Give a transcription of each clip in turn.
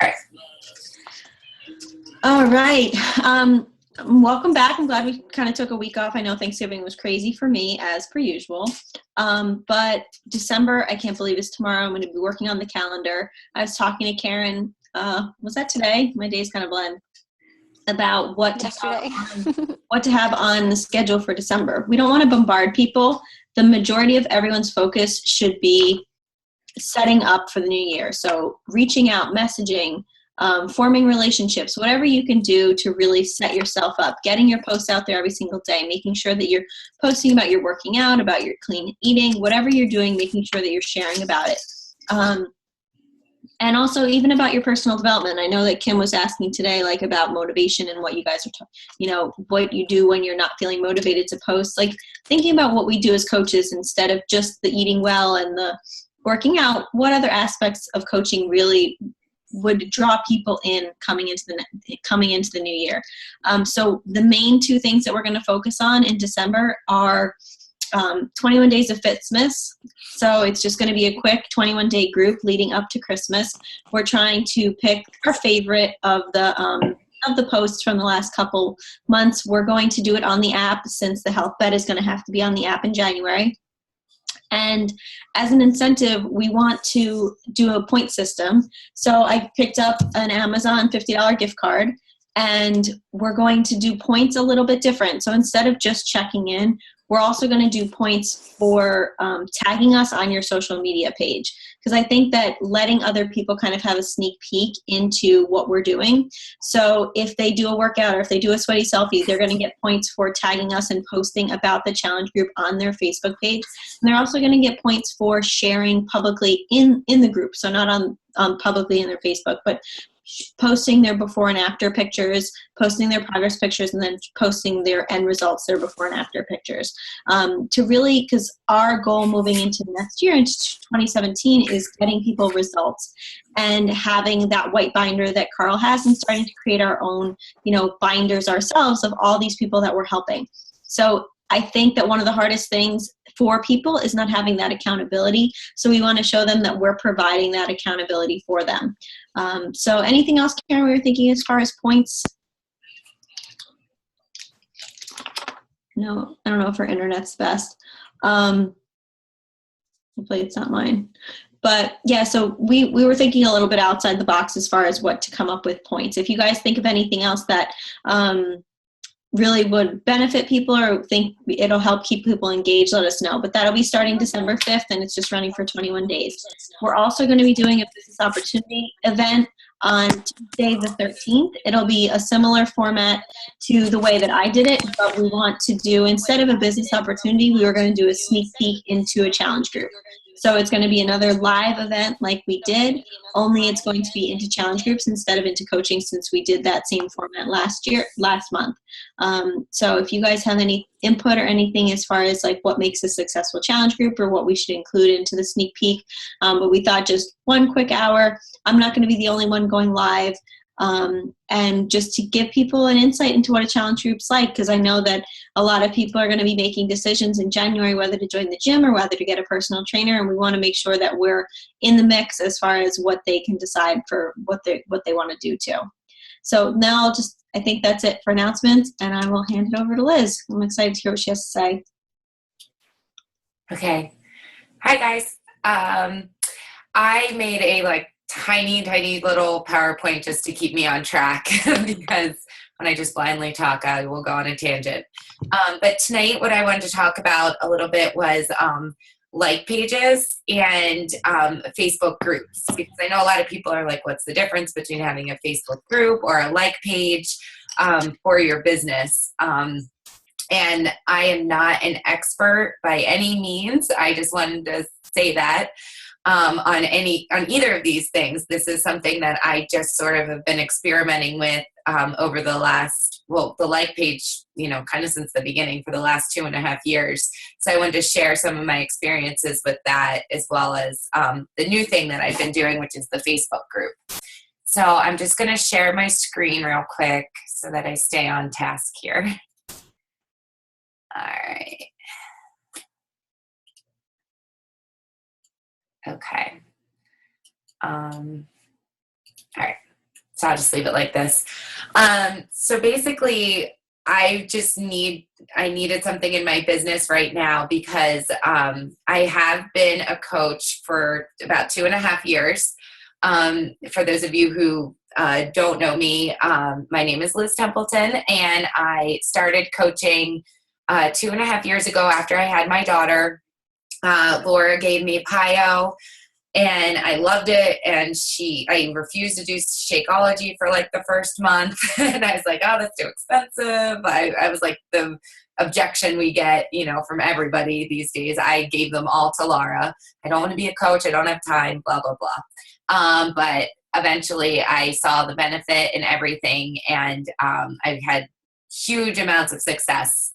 All right. All right. Welcome back. I'm glad we kind of took a week off. I know Thanksgiving was crazy for me, as per usual. But December, I can't believe, is tomorrow. I'm going to be working on the calendar. I was talking to Karen, was that today? My days kind of blend. About what to have on the schedule for December. We don't want to bombard people. The majority of everyone's focus should be setting up for the new year. So reaching out, messaging, forming relationships, whatever you can do to really set yourself up, getting your posts out there every single day, making sure that you're posting about your working out, about your clean eating, whatever you're doing, making sure that you're sharing about it. And also even about your personal development. I know that Kim was asking today, like, about motivation and what you guys are, what you do when you're not feeling motivated to post, like thinking about what we do as coaches instead of just the eating well and the working out. What other aspects of coaching really would draw people in coming into the new year? So the main two things that we're going to focus on in December are 21 Days of Fitmas. So it's just going to be a quick 21-day group leading up to Christmas. We're trying to pick our favorite of the posts from the last couple months. We're going to do it on the app, since the health bet is going to have to be on the app in January. And as an incentive, we want to do a point system. So I picked up an Amazon $50 gift card, and we're going to do points a little bit different. So instead of just checking in, we're also going to do points for tagging us on your social media page. Because I think that letting other people kind of have a sneak peek into what we're doing. So if they do a workout or if they do a sweaty selfie, they're going to get points for tagging us and posting about the challenge group on their Facebook page. And they're also going to get points for sharing publicly in the group. So not on publicly in their Facebook, but posting their before and after pictures, posting their progress pictures, and then posting their end results, their before and after pictures. To really, because our goal moving into next year, into 2017, is getting people results and having that white binder that Carl has, and starting to create our own, binders ourselves of all these people that we're helping. So I think that one of the hardest things for people is not having that accountability. So we want to show them that we're providing that accountability for them. So anything else, Karen, we were thinking as far as points? No, I don't know if our internet's best. Hopefully it's not mine. But yeah, so we were thinking a little bit outside the box as far as what to come up with points. If you guys think of anything else that really would benefit people or think it'll help keep people engaged, let us know. But that'll be starting December 5th, and it's just running for 21 days. We're also going to be doing a business opportunity event on Tuesday the 13th. It'll be a similar format to the way that I did it, but we want to do, instead of a business opportunity, we were going to do a sneak peek into a challenge group. So it's going to be another live event like we did, only it's going to be into challenge groups instead of into coaching, since we did that same format last month. So if you guys have any input or anything as far as like what makes a successful challenge group or what we should include into the sneak peek, but we thought just one quick hour. I'm not going to be the only one going live. And just to give people an insight into what a challenge group's like, because I know that a lot of people are going to be making decisions in January whether to join the gym or whether to get a personal trainer, and we want to make sure that we're in the mix as far as what they can decide for what they want to do too. So now I think that's it for announcements, and I will hand it over to Liz. I'm excited to hear what she has to say. Okay. Hi guys. I made a tiny little PowerPoint just to keep me on track because when I just blindly talk, I will go on a tangent. But tonight, what I wanted to talk about a little bit was like pages and Facebook groups, because I know a lot of people are like, what's the difference between having a Facebook group or a like page for your business? And I am not an expert by any means. I just wanted to say that. On either of these things. This is something that I just sort of have been experimenting with over the like page, kind of since the beginning for the last 2.5 years. So I wanted to share some of my experiences with that, as well as the new thing that I've been doing, which is the Facebook group. So I'm just going to share my screen real quick so that I stay on task here. All right. Okay. All right. So I'll just leave it like this. So basically, I needed something in my business right now because I have been a coach for about 2.5 years. For those of you who don't know me, my name is Liz Templeton, and I started coaching 2.5 years ago after I had my daughter. Laura gave me PIO, and I loved it. And I refused to do Shakeology for like the first month. And I was like, oh, that's too expensive. I was like the objection we get, from everybody these days. I gave them all to Laura. I don't want to be a coach. I don't have time, blah, blah, blah. But eventually I saw the benefit in everything. And I've had huge amounts of success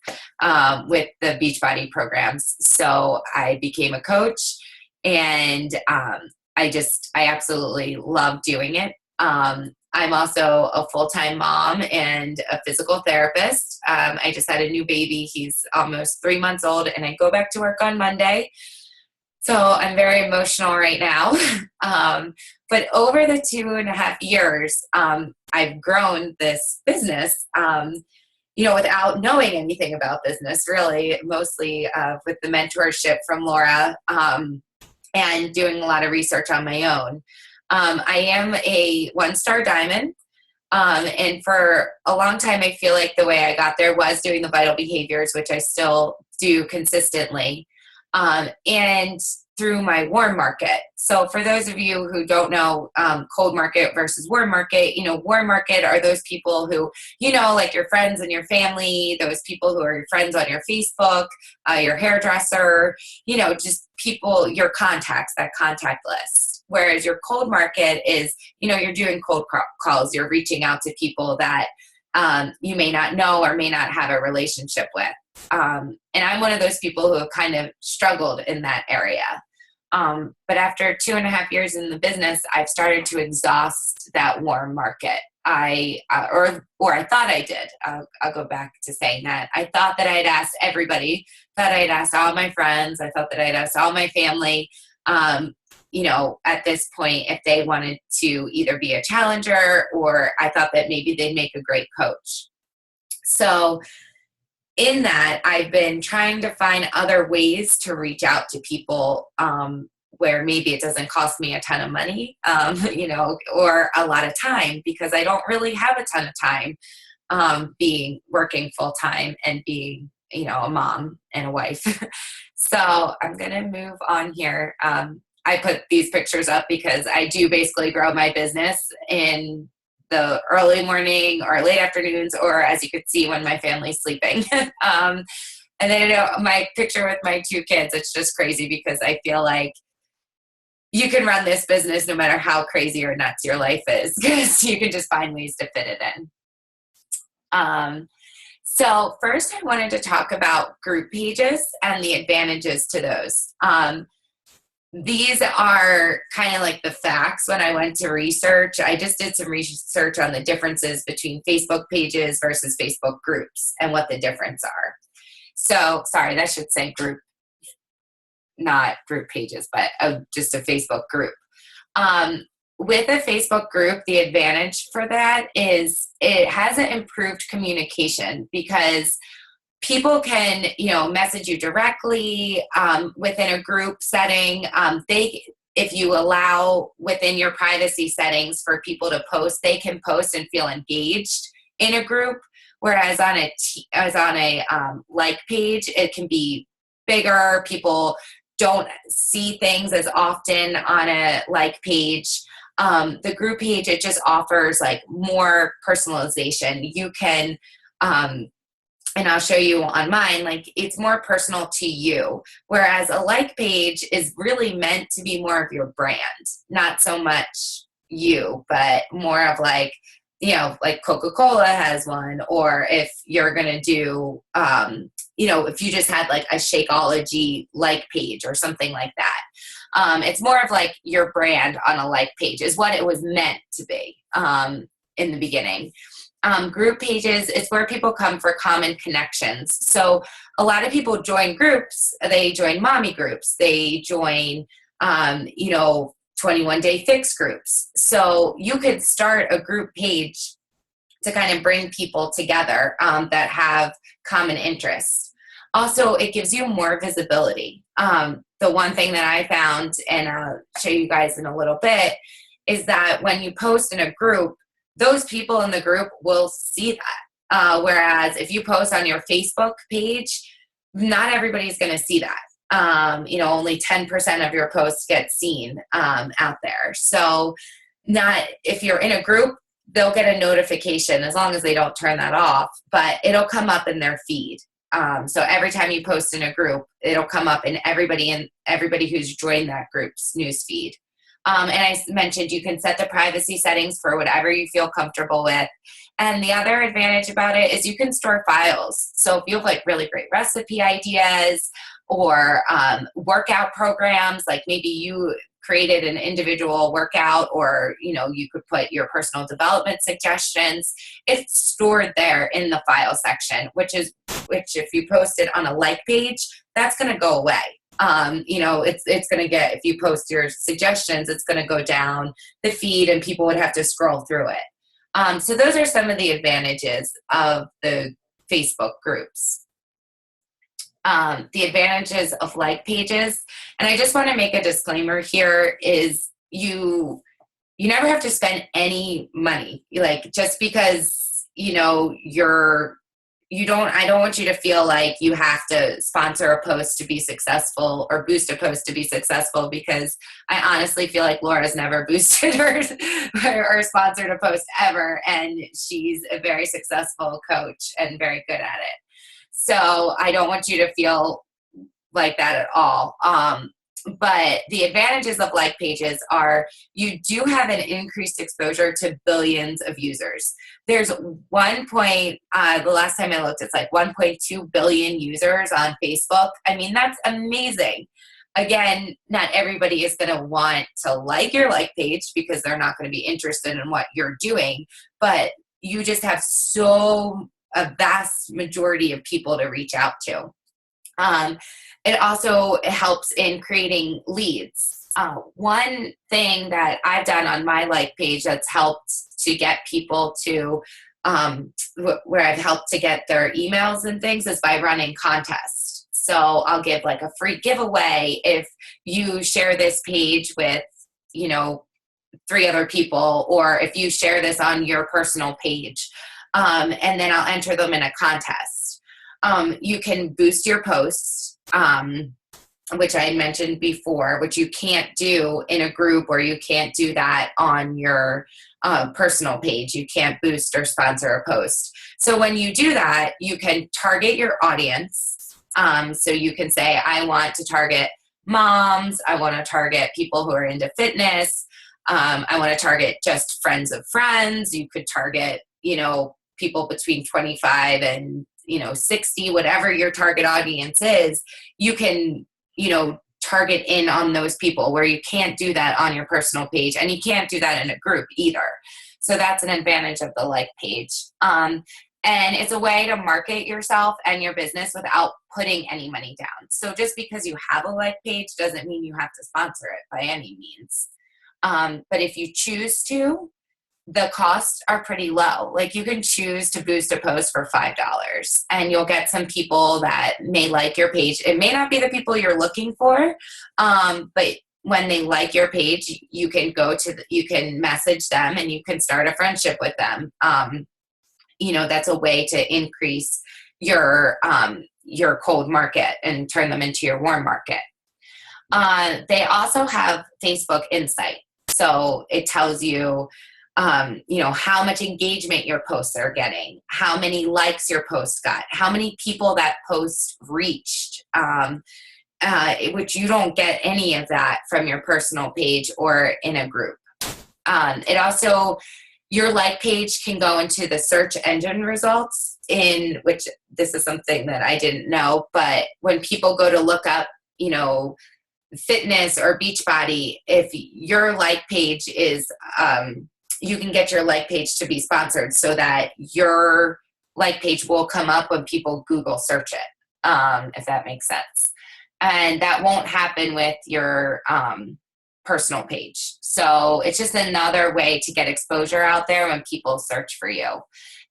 with the Beachbody programs. So I became a coach. And I absolutely love doing it. I'm also a full-time mom and a physical therapist. I just had a new baby. He's almost 3 months old, and I go back to work on Monday. So I'm very emotional right now. But over the 2.5 years, I've grown this business, without knowing anything about business, really, mostly with the mentorship from Laura. And doing a lot of research on my own. I am a 1-star diamond. And for a long time, I feel like the way I got there was doing the vital behaviors, which I still do consistently, and through my warm market. So for those of you who don't know, cold market versus warm market, warm market are those people who, like your friends and your family, those people who are your friends on your Facebook, your hairdresser, just people, your contacts, that contact list. Whereas your cold market is, you're doing cold calls, you're reaching out to people that you may not know or may not have a relationship with. And I'm one of those people who have kind of struggled in that area. But after 2.5 years in the business, I've started to exhaust that warm market. I thought I did. I'll go back to saying that. I thought that I'd asked everybody, thought I'd asked all my friends. I thought that I'd asked all my family, at this point, if they wanted to either be a challenger, or I thought that maybe they'd make a great coach. So in that, I've been trying to find other ways to reach out to people where maybe it doesn't cost me a ton of money, or a lot of time, because I don't really have a ton of time working full time and being, a mom and a wife. So I'm going to move on here. I put these pictures up because I do basically grow my business in the early morning or late afternoons, or as you could see, when my family's sleeping. And then my picture with my 2 kids, it's just crazy because I feel like you can run this business no matter how crazy or nuts your life is, because you can just find ways to fit it in. So first I wanted to talk about group pages and the advantages to those. These are kind of like the facts. When I went to research, I just did some research on the differences between Facebook pages versus Facebook groups and what the difference are. So, sorry, that should say group, not group pages, but just a Facebook group. With a Facebook group, the advantage for that is it has an improved communication, because people can, message you directly within a group setting. If you allow within your privacy settings for people to post, they can post and feel engaged in a group. Whereas on a like page, it can be bigger. People don't see things as often on a like page. The group page, it just offers like more personalization. You can, and I'll show you on mine, like it's more personal to you. Whereas a like page is really meant to be more of your brand, not so much you, but more of like, like Coca-Cola has one, or if you're going to do, if you just had like a Shakeology like page or something like that. It's more of like your brand on a like page is what it was meant to be in the beginning. Group pages, it's where people come for common connections. So a lot of people join groups. They join mommy groups. They join, 21-day fix groups. So you could start a group page to kind of bring people together that have common interests. Also, it gives you more visibility. The one thing that I found, and I'll show you guys in a little bit, is that when you post in a group, those people in the group will see that. Whereas if you post on your Facebook page, not everybody's going to see that. Only 10% of your posts get seen out there. So if you're in a group, they'll get a notification as long as they don't turn that off, but it'll come up in their feed. So every time you post in a group, it'll come up in everybody who's joined that group's news feed. And I mentioned you can set the privacy settings for whatever you feel comfortable with. And the other advantage about it is you can store files. So if you have like really great recipe ideas or workout programs, like maybe you created an individual workout, or you could put your personal development suggestions, it's stored there in the file section, which if you post it on a like page, that's going to go away. It's going to get, if you post your suggestions, it's going to go down the feed and people would have to scroll through it. So those are some of the advantages of the Facebook groups. The advantages of like pages, and I just want to make a disclaimer here, is you never have to spend any money. Like, just because I don't want you to feel like you have to sponsor a post to be successful or boost a post to be successful, because I honestly feel like Laura's never boosted or sponsored a post ever, and she's a very successful coach and very good at it. So I don't want you to feel like that at all. But the advantages of like pages are you do have an increased exposure to billions of users. There's the last time I looked, it's like 1.2 billion users on Facebook. I mean, that's amazing. Again, not everybody is going to want to like your like page because they're not going to be interested in what you're doing, but you just have a vast majority of people to reach out to. It also helps in creating leads. One thing that I've done on my like page that's helped to get people to where I've helped to get their emails and things is by running contests. So I'll give like a free giveaway if you share this page with 3 other people, or if you share this on your personal page. And then I'll enter them in a contest. You can boost your posts, which I mentioned before, which you can't do in a group, or you can't do that on your personal page. You can't boost or sponsor a post. So when you do that, you can target your audience. So you can say, I want to target moms. I want to target people who are into fitness. I want to target just friends of friends. You could target, people between 25 and 60, whatever your target audience is. You can target in on those people, where you can't do that on your personal page, and you can't do that in a group either. So that's an advantage of the like page. And it's a way to market yourself and your business without putting any money down. So just because you have a like page doesn't mean you have to sponsor it by any means. But if you choose to, the costs are pretty low. Like, you can choose to boost a post for $5 and you'll get some people that may like your page. It may not be the people you're looking for, but when they like your page, you can you can message them and you can start a friendship with them. That's a way to increase your cold market and turn them into your warm market. They also have Facebook Insight. So it tells you, how much engagement your posts are getting, how many likes your post got, how many people that post reached, which you don't get any of that from your personal page or in a group. It also, your like page can go into the search engine results, in which this is something that I didn't know, but when people go to look up, fitness or Beachbody, if your like page is, you can get your like page to be sponsored so that your like page will come up when people Google search it, if that makes sense. And that won't happen with your personal page. So it's just another way to get exposure out there when people search for you.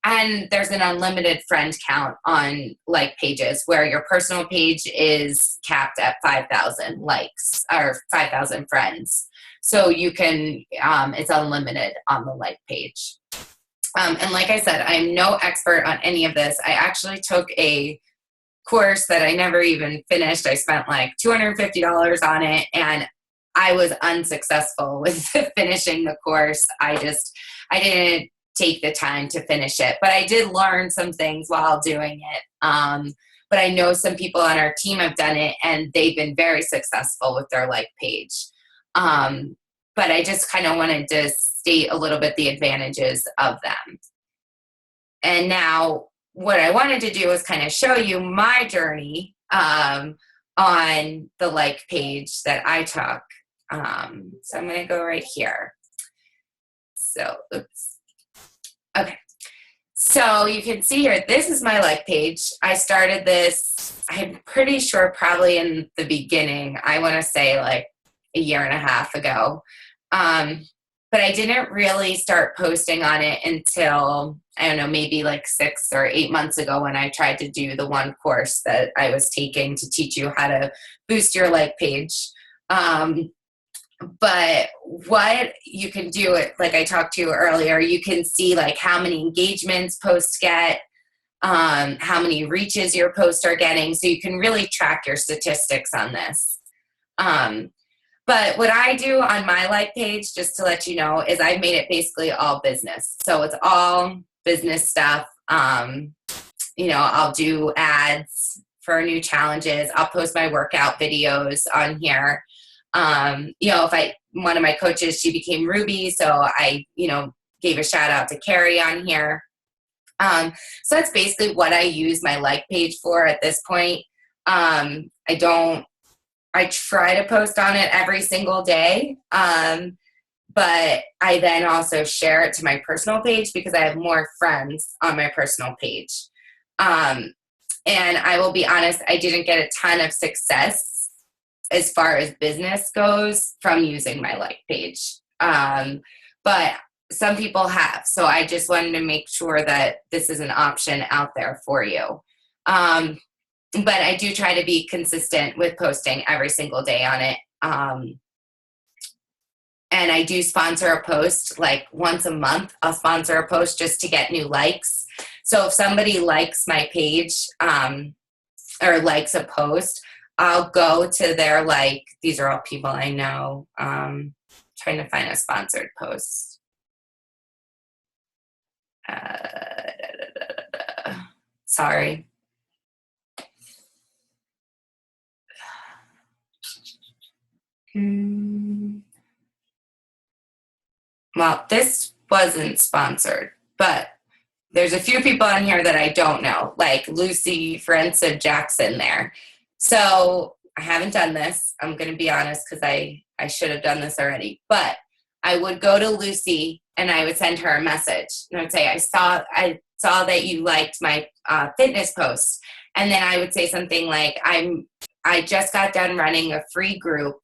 And there's an unlimited friend count on like pages where your personal page is capped at 5,000 likes or 5,000 friends. So you can, it's unlimited on the like page. And like I said, I'm no expert on any of this. I actually took a course that I never even finished. I spent like $250 on it, and I was unsuccessful with finishing the course. I didn't take the time to finish it, but I did learn some things while doing it. But I know some people on our team have done it, and they've been very successful with their like page. But I just kind of wanted to state a little bit the advantages of them. And now what I wanted to do was kind of show you my journey on the like page that I took. So I'm going to go right here. So, oops. Okay. So you can see here, this is my like page. I started this, I'm pretty sure probably in the beginning, I want to say like a year and a half ago. But I didn't really start posting on it until, I don't know, maybe like 6 or 8 months ago when I tried to do the one course that I was taking to teach you how to boost your like page. But what you can do, like I talked to you earlier, you can see like how many engagements posts get, how many reaches your posts are getting. So you can really track your statistics on this. But what I do on my like page, just to let you know, is I've made it basically all business. So it's all business stuff. I'll do ads for new challenges. I'll post my workout videos on here. If one of my coaches, she became Ruby, so I, gave a shout out to Carrie on here. So that's basically what I use my like page for at this point. I try to post on it every single day. But I then also share it to my personal page because I have more friends on my personal page. And I will be honest, I didn't get a ton of success as far as business goes from using my like page. But some people have. So I just wanted to make sure that this is an option out there for you. But I do try to be consistent with posting every single day on it. And I do sponsor a post like once a month. I'll sponsor a post just to get new likes. So if somebody likes my page or likes a post, I'll go to their like, these are all people I know, trying to find a sponsored post. Sorry. Well, this wasn't sponsored, but there's a few people on here that I don't know, like Lucy Ferencza Jackson there. So I haven't done this. I'm going to be honest because I should have done this already. But I would go to Lucy and I would send her a message. And I would say, I saw that you liked my fitness post. And then I would say something like, I just got done running a free group.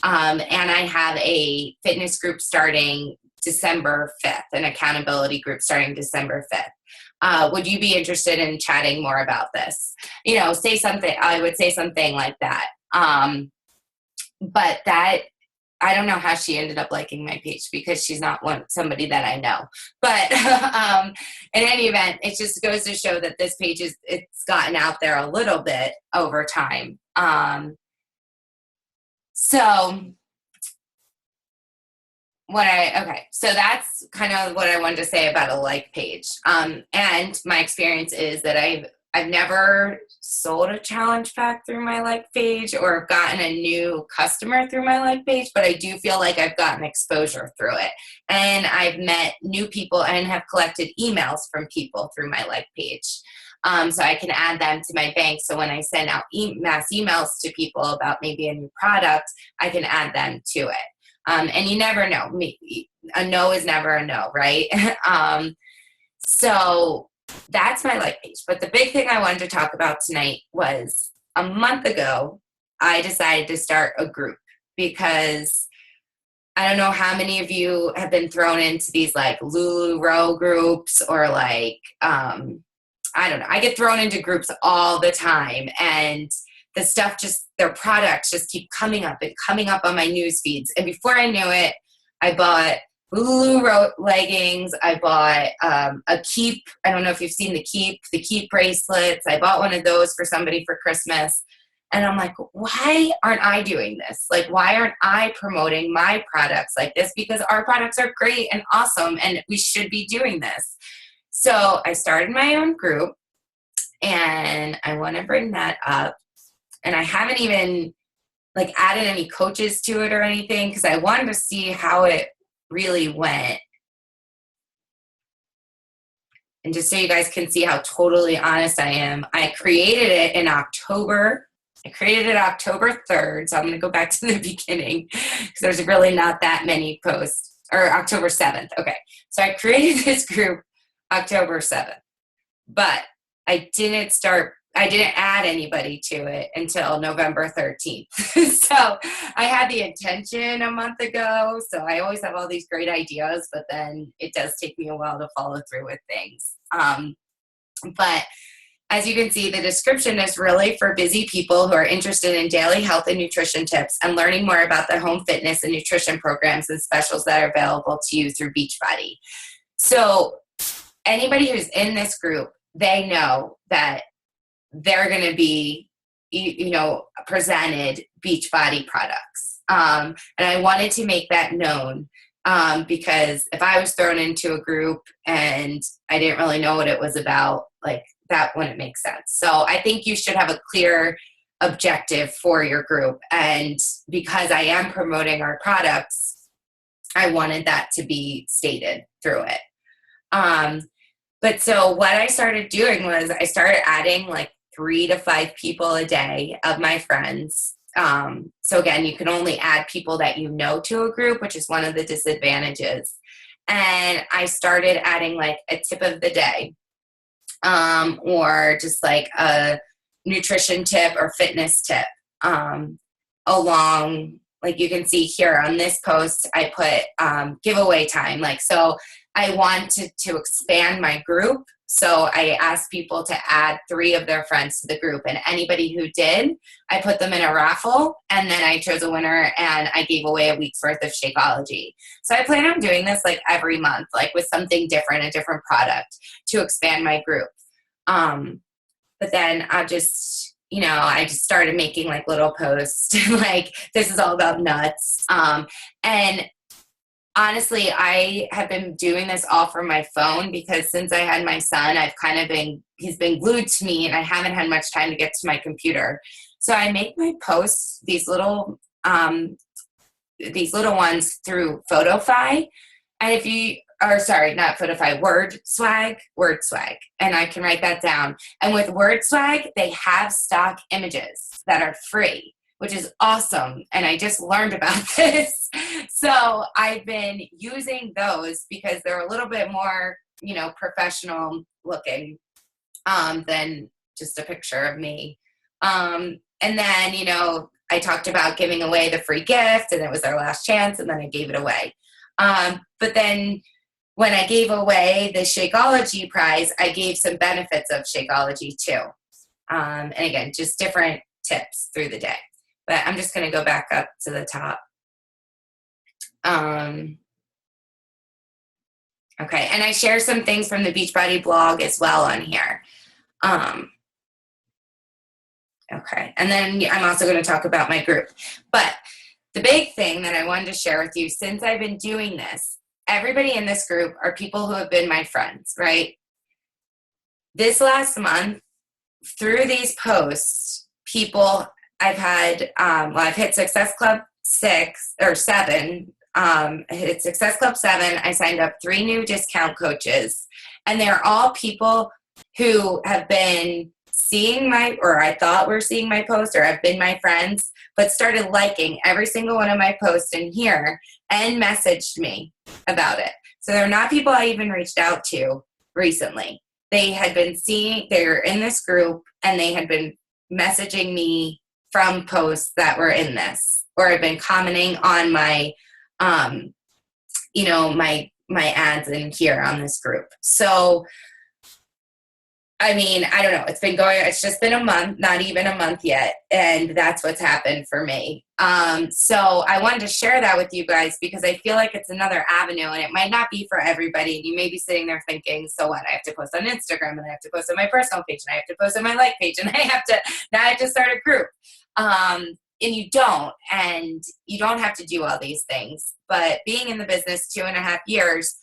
And I have a fitness group starting December 5th, an accountability group starting December 5th. Would you be interested in chatting more about this? Say something. I would say something like that. But that, I don't know how she ended up liking my page because she's not somebody that I know. But in any event, it just goes to show that this page it's gotten out there a little bit over time. So that's kind of what I wanted to say about a like page. And my experience is that I've never sold a challenge pack through my like page or gotten a new customer through my like page, but I do feel like I've gotten exposure through it. And I've met new people and have collected emails from people through my like page. So I can add them to my bank. So when I send out mass emails to people about maybe a new product, I can add them to it. And you never know. A no is never a no, right? So that's my like page. But the big thing I wanted to talk about tonight was a month ago, I decided to start a group because I don't know how many of you have been thrown into these like LuLaRoe groups or like, I don't know. I get thrown into groups all the time, and the stuff just, their products just keep coming up and coming up on my news feeds. And before I knew it, I bought LuLaRoe leggings. I bought a Keep. I don't know if you've seen the Keep bracelets. I bought one of those for somebody for Christmas. And I'm like, why aren't I doing this? Like, why aren't I promoting my products like this? Because our products are great and awesome, and we should be doing this. So I started my own group, and I want to bring that up. And I haven't even like added any coaches to it or anything, because I wanted to see how it really went. And just so you guys can see how totally honest I am, I created it in October. I created it October 3rd. So I'm going to go back to the beginning because there's really not that many posts. Or October 7th. Okay. So I created this group October 7th. But I didn't add anybody to it until November 13th. So I had the intention a month ago. So I always have all these great ideas, but then it does take me a while to follow through with things. But as you can see, the description is really for busy people who are interested in daily health and nutrition tips and learning more about the home fitness and nutrition programs and specials that are available to you through Beachbody. So anybody who's in this group, they know that they're going to be, presented Beachbody products. And I wanted to make that known because if I was thrown into a group and I didn't really know what it was about, like that wouldn't make sense. So I think you should have a clear objective for your group. And because I am promoting our products, I wanted that to be stated through it. But so what I started doing was I started adding like 3 to 5 people a day of my friends. So again, you can only add people that you know to a group, which is one of the disadvantages. And I started adding like a tip of the day, or just like a nutrition tip or fitness tip, along, like you can see here on this post, I put giveaway time. Like, so I wanted to expand my group. So I asked people to add 3 of their friends to the group, and anybody who did, I put them in a raffle, and then I chose a winner and I gave away a week's worth of Shakeology. So I plan on doing this like every month, like with something different, a different product to expand my group. But then I just started making like little posts, like this is all about nuts. And honestly, I have been doing this all from my phone because since I had my son, he's been glued to me and I haven't had much time to get to my computer. So I make my posts, these little ones through PhotoFi. And not PhotoFi, WordSwag. And I can write that down. And with WordSwag, they have stock images that are free, which is awesome. And I just learned about this. So I've been using those because they're a little bit more, professional looking than just a picture of me. And then, I talked about giving away the free gift and it was our last chance and then I gave it away. But then when I gave away the Shakeology prize, I gave some benefits of Shakeology too. And again, just different tips through the day. But I'm just going to go back up to the top. Okay, and I share some things from the Beachbody blog as well on here. Okay, and then I'm also going to talk about my group. But the big thing that I wanted to share with you, since I've been doing this, everybody in this group are people who have been my friends, right? This last month, through these posts, I've had, I've hit Success Club 7. I hit Success Club 7. I signed up 3 new discount coaches, and they're all people who have been seeing I thought were seeing my post or have been my friends, but started liking every single one of my posts in here and messaged me about it. So they're not people I even reached out to recently. They were in this group and they had been messaging me from posts that were in this, or have been commenting on my my ads in here on this group. So, I mean, I don't know. It's just been a month, not even a month yet. And that's what's happened for me. So I wanted to share that with you guys because I feel like it's another avenue and it might not be for everybody. And you may be sitting there thinking, so what? I have to post on Instagram and I have to post on my personal page and I have to post on my like page and now I have to start a group. And you don't have to do all these things. But being in the business 2.5 years,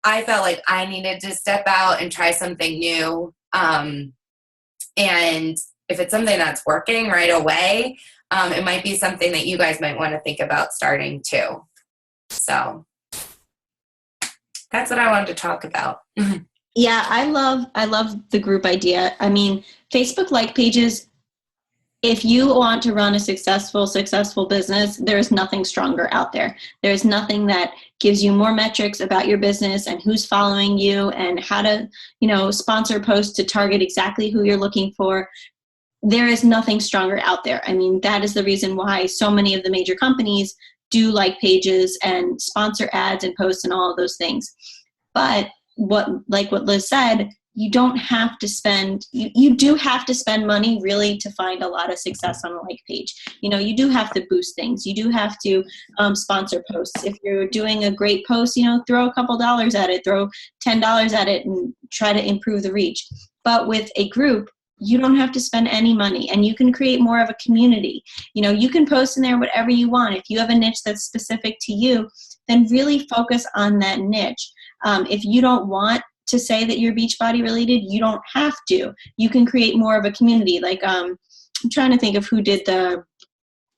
I felt like I needed to step out and try something new. And if it's something that's working right away, it might be something that you guys might want to think about starting too. So that's what I wanted to talk about. Yeah, I love the group idea. I mean, Facebook like pages, if you want to run a successful business, there's nothing stronger out there. There's nothing that gives you more metrics about your business and who's following you and how to, sponsor posts to target exactly who you're looking for. There is nothing stronger out there. I mean, that is the reason why so many of the major companies do like pages and sponsor ads and posts and all of those things. But what Liz said, you don't have to spend, you do have to spend money really to find a lot of success on a like page. You do have to boost things. You do have to sponsor posts. If you're doing a great post, throw a couple dollars at it, throw $10 at it and try to improve the reach. But with a group, you don't have to spend any money and you can create more of a community. You can post in there whatever you want. If you have a niche that's specific to you, then really focus on that niche. If you don't want to say that you're Beachbody related, you don't have to. You can create more of a community. Like I'm trying to think of who did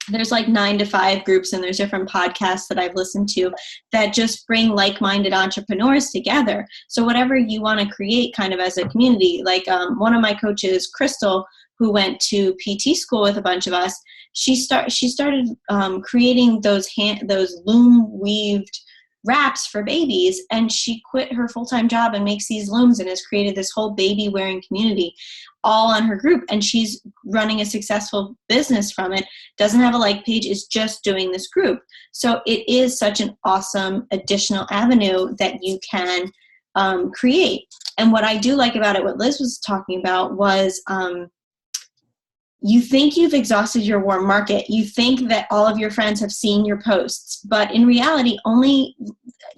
there's like 9 to 5 groups and there's different podcasts that I've listened to that just bring like-minded entrepreneurs together. So whatever you want to create kind of as a community, like one of my coaches, Crystal, who went to PT school with a bunch of us, she started creating those loom weaved wraps for babies, and she quit her full-time job and makes these looms and has created this whole baby wearing community all on her group, and she's running a successful business from it. Doesn't have a like page, is just doing this group. So it is such an awesome additional avenue that you can create. And what I do like about it, what Liz was talking about, was you think you've exhausted your warm market. You think that all of your friends have seen your posts, but in reality, only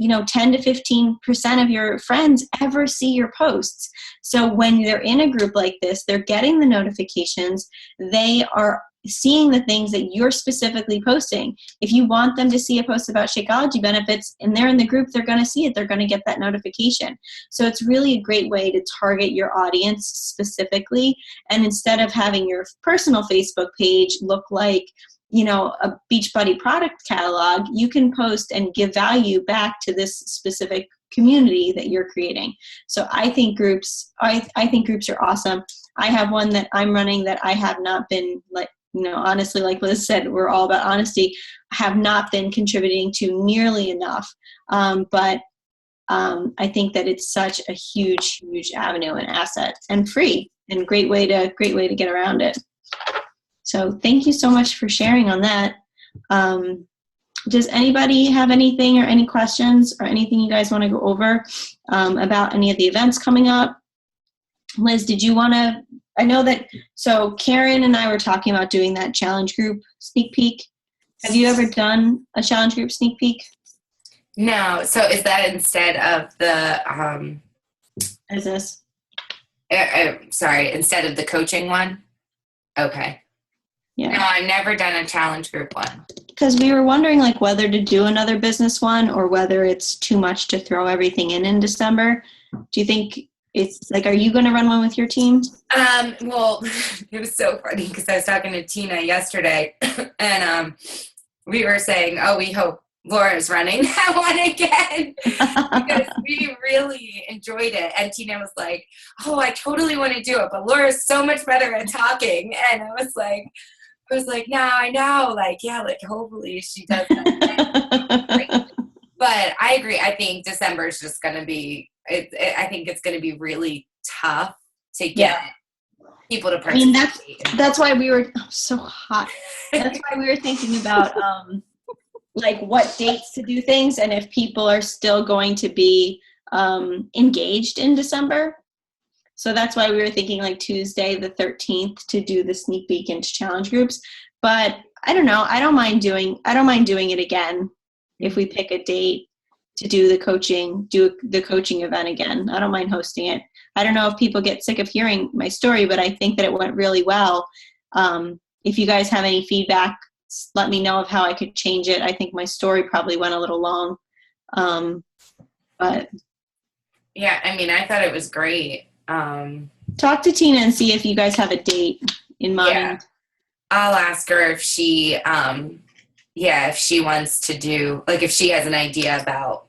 10 to 15% of your friends ever see your posts. So when they're in a group like this, they're getting the notifications. They are seeing the things that you're specifically posting. If you want them to see a post about Shakeology benefits and they're in the group, they're going to see it. They're going to get that notification. So it's really a great way to target your audience specifically. And instead of having your personal Facebook page look like, a Beachbody product catalog, you can post and give value back to this specific community that you're creating. So I think groups are awesome. I have one that I'm running that I have not been honestly, like Liz said, we're all about honesty, have not been contributing to nearly enough. But I think that it's such a huge, huge avenue and asset and free and great way to get around it. So thank you so much for sharing on that. Does anybody have anything or any questions or anything you guys want to go over about any of the events coming up? Liz, did you want to, I know that, so Karen and I were talking about doing that challenge group sneak peek. Have you ever done a challenge group sneak peek? No. So is that instead of the, Business? Sorry, instead of the coaching one? Okay. Yeah. No, I've never done a challenge group one. Because we were wondering whether to do another business one or whether it's too much to throw everything in December. Do you think it's are you going to run one with your team? Well, it was so funny because I was talking to Tina yesterday and we were saying, we hope Laura's running that one again because we really enjoyed it. And Tina was like, I totally want to do it, but Laura's so much better at talking. And I was like, no, I know. Hopefully she does that. But I agree. I think December is just going to be, I think it's going to be really tough to get people to participate. I mean, that's why we were so hot. That's why we were thinking about like what dates to do things and if people are still going to be engaged in December. So that's why we were thinking like Tuesday the 13th to do the sneak peek into challenge groups. But I don't know. I don't mind doing it again if we pick a date to do the coaching event again. I don't mind hosting it. I don't know if people get sick of hearing my story, but I think that it went really well. If you guys have any feedback, let me know of how I could change it. I think my story probably went a little long. But yeah, I mean, I thought it was great. Talk to Tina and see if you guys have a date in mind. Yeah. I'll ask her if she, if she wants to do, like, if she has an idea about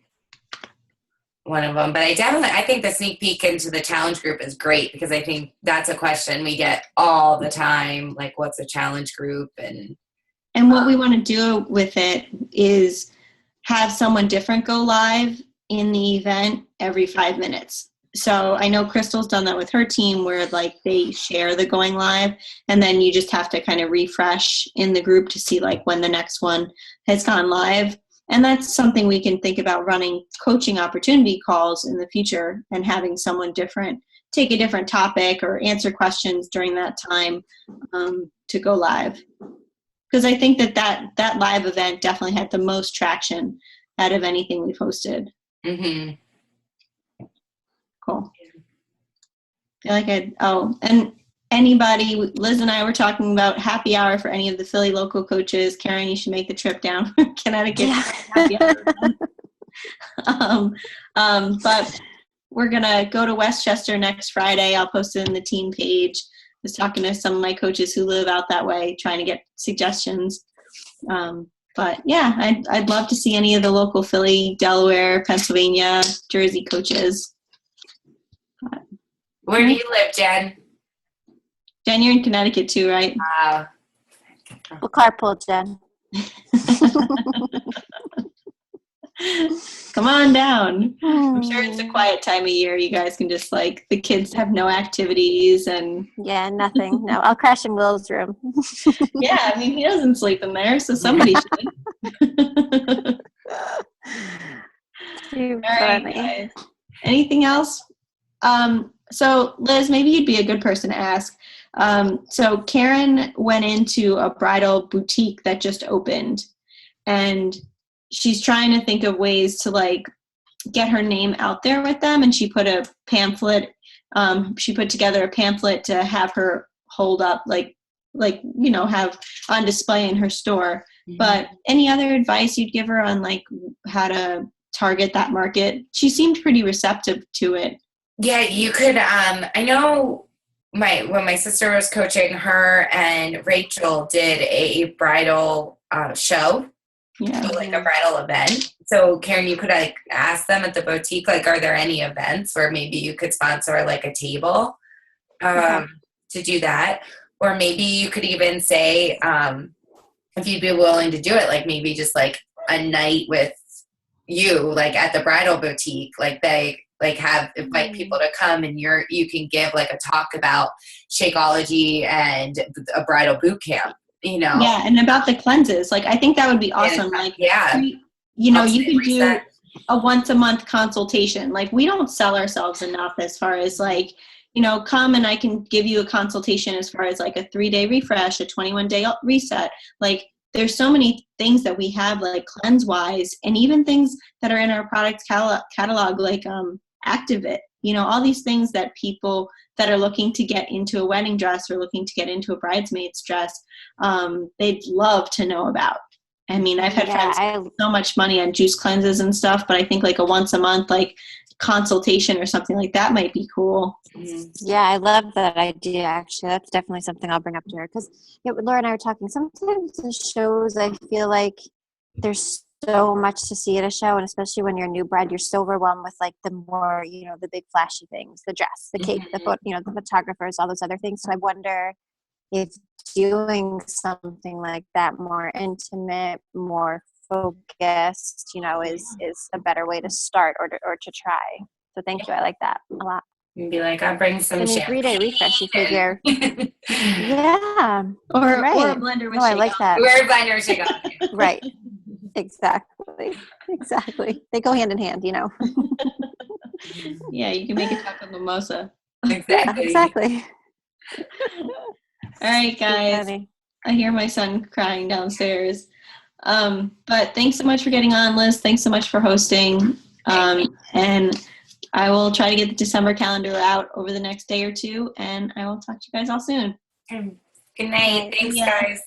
one of them. But I think the sneak peek into the challenge group is great because I think that's a question we get all the time. Like, what's a challenge group? And what we want to do with it is have someone different go live in the event every 5 minutes. So I know Crystal's done that with her team where like they share the going live and then you just have to kind of refresh in the group to see like when the next one has gone live. And that's something we can think about running coaching opportunity calls in the future and having someone different take a different topic or answer questions during that time to go live. Because I think that live event definitely had the most traction out of anything we've hosted. Mm-hmm. Cool. I feel like and anybody, Liz and I were talking about happy hour for any of the Philly local coaches. Karen, you should make the trip down Connecticut. Yeah. But we're going to go to Westchester next Friday. I'll post it in the team page. I was talking to some of my coaches who live out that way, trying to get suggestions. But yeah, I'd love to see any of the local Philly, Delaware, Pennsylvania, Jersey coaches. Where do you live, Jen? Jen, you're in Connecticut too, right? We'll carpool, Jen. Come on down. I'm sure it's a quiet time of year. You guys can just like, the kids have no activities and. Yeah, nothing. No, I'll crash in Will's room. Yeah, I mean, he doesn't sleep in there, so somebody should. Too All right, funny. guys. Anything else? So Liz, maybe you'd be a good person to ask. So Karen went into a bridal boutique that just opened and she's trying to think of ways to like get her name out there with them. And she put a pamphlet, she put together a pamphlet to have her hold up, have on display in her store. Mm-hmm. But any other advice you'd give her on like how to target that market? She seemed pretty receptive to it. Yeah, you could, I know when my sister was coaching, her and Rachel did a bridal show, so like a bridal event. So Karen, you could like ask them at the boutique, like, are there any events where maybe you could sponsor like a table to do that? Or maybe you could even say, if you'd be willing to do it, like maybe just like a night with you, like at the bridal boutique, like they like invite people to come and you can give like a talk about Shakeology and a bridal boot camp, you know? Yeah. And about the cleanses. Like, I think that would be awesome. You could do a once a month consultation. Like, we don't sell ourselves enough as far as like, come and I can give you a consultation as far as like a 3-day refresh, a 21-day reset. Like, there's so many things that we have like cleanse wise and even things that are in our product catalog like Activate, all these things that people that are looking to get into a wedding dress or looking to get into a bridesmaid's dress, they'd love to know about. I mean, I've had friends spend so much money on juice cleanses and stuff, but I think like a once a month like consultation or something like that might be cool. Yeah, I love that idea. Actually, that's definitely something I'll bring up to her because Laura and I were talking. Sometimes in shows, I feel like there's so much to see at a show, and especially when you're a new bride, you're so overwhelmed with like the more the big flashy things, the dress, the cake, the the photographers, all those other things. So I wonder if doing something like that, more intimate, more focused, is a better way to start or to try. So thank you. I like that a lot. And be like, I'll bring some 3-day refresh, you figure. Yeah. Or a blender with I like that. Or a blender with Shakeology. Right. Exactly. They go hand in hand, you know. Yeah, you can make a chocolate mimosa. Yeah, Exactly. exactly. All right, guys. Funny. I hear my son crying downstairs. But thanks so much for getting on, Liz. Thanks so much for hosting. And I will try to get the December calendar out over the next day or two, and I will talk to you guys all soon. Good night. Thanks, Yeah. guys.